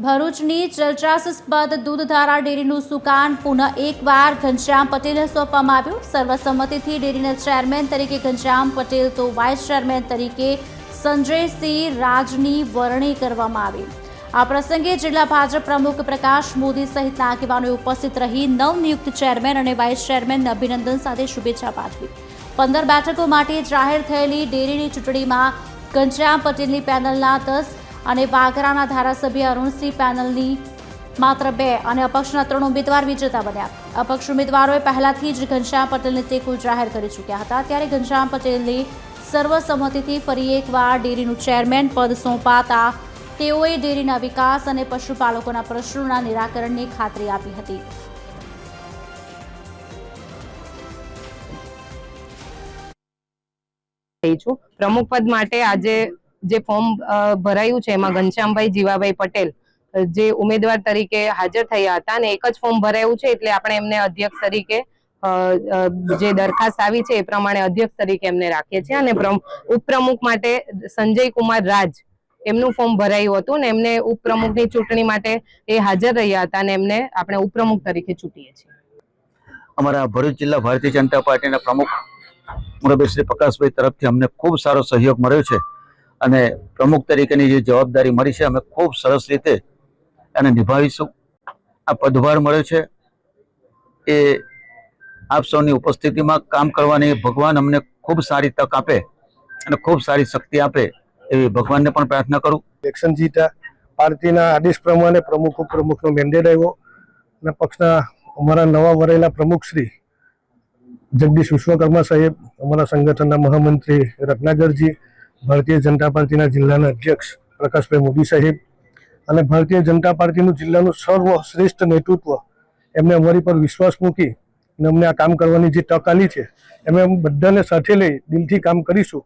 ભરૂચની ચર્ચાસ્પદ દૂધધારા ડેરીનું સુકાન પુનઃ એકવાર ઘનશ્યામ પટેલને સોંપવામાં આવ્યું। સર્વસંમતિથી ડેરીના ચેરમેન તરીકે ઘનશ્યામ પટેલ તો વાઇસ ચેરમેન તરીકે સંજયસિંહ રાજની વરણી કરવામાં આવી। આ પ્રસંગે જિલ્લા ભાજપ પ્રમુખ પ્રકાશ મોદી સહિતના આગેવાનોએ ઉપસ્થિત રહી નવનિયુક્ત ચેરમેન અને વાઇસ ચેરમેનને અભિનંદન સાથે શુભેચ્છા પાઠવી। 15 બેઠકો માટે જાહેર થયેલી ડેરીની ચૂંટણીમાં ઘનશ્યામ પટેલની પેનલના 10 અને વાગરાના ધારાસભ્ય અરુણસિંહ પેનલની માત્ર 2 અને અપક્ષના 3 ઉમેદવાર વિજેતા બન્યા। અપક્ષ ઉમેદવારોએ પહેલાથી જ ઘનશ્યામ પટેલને ટેકો જાહેર કરી ચૂક્યા હતા, ત્યારે ઘનશ્યામ પટેલને સર્વસંમતિથી ફરી એકવાર ડેરીનું ચેરમેન પદ સોંપાતા તેઓએ ડેરીના વિકાસ અને પશુપાલકોના પ્રશ્નોના નિરાકરણની ખાતરી આપી હતી। પ્રમુખ પદ માટે આજે જે ફોર્મ ભરાયું છે એમાં ઘનશ્યામભાઈ જીવાભાઈ પટેલ જે ઉમેદવાર તરીકે હાજર થયા હતા અને એક જ ફોર્મ ભરાયું છે એટલે આપણે એમને અધ્યક્ષ તરીકે જે દરખાસ્ત આવી છે એ પ્રમાણે અધ્યક્ષ તરીકે એમને રાખીએ છીએ અને ઉપપ્રમુખ માટે સંજય કુમાર રાજ એમનું ફોર્મ ભરાયું હતું ને એમને ઉપપ્રમુખની ચૂંટણી માટે એ હાજર રહ્યા હતા અને એમને આપણે ઉપપ્રમુખ તરીકે ચૂંટીએ છીએ। અમારા ભરૂચ જિલ્લા ભારતીય જનતા પાર્ટીના પ્રમુખ મુરબ્બી શ્રી પ્રકાશભાઈ તરફથી અમને ખૂબ સારો સહયોગ મળ્યો છે અને પ્રમુખ તરીકેની જે જવાબદારી મળી છે અમે ખૂબ સરસ રીતે એને નિભાવીશું। આ પદભાર મળ્યો છે એ આપ સૌની ઉપસ્થિતિમાં કામ કરવાની ભગવાન અમને ખૂબ સારી તક આપે અને ખૂબ સારી શક્તિ આપે એવી ભગવાનને પણ પ્રાર્થના કરું। ઇલેક્શન જીતા પાર્ટીના આદેશ પ્રમાણે પ્રમુખ ઉપપ્રમુખનો મેન્ડેટ આવ્યો અને પક્ષના અમારા નવા વરેલા પ્રમુખ શ્રી જગદીશ વિશ્વકર્મા સાહેબ, અમારા સંગઠનના મહામંત્રી રત્નાકરજી, ભારતીય જનતા પાર્ટીના જિલ્લાના અધ્યક્ષ પ્રકાશભાઈ મોદી સાહેબ અને ભારતીય જનતા પાર્ટીનું જિલ્લાનું સર્વશ્રેષ્ઠ નેતૃત્વ એમને અમારી પર વિશ્વાસ મૂકી અને અમને આ કામ કરવાની જે તક આલી છે એમ બધાને સાથે લઈ દિલથી કામ કરીશું।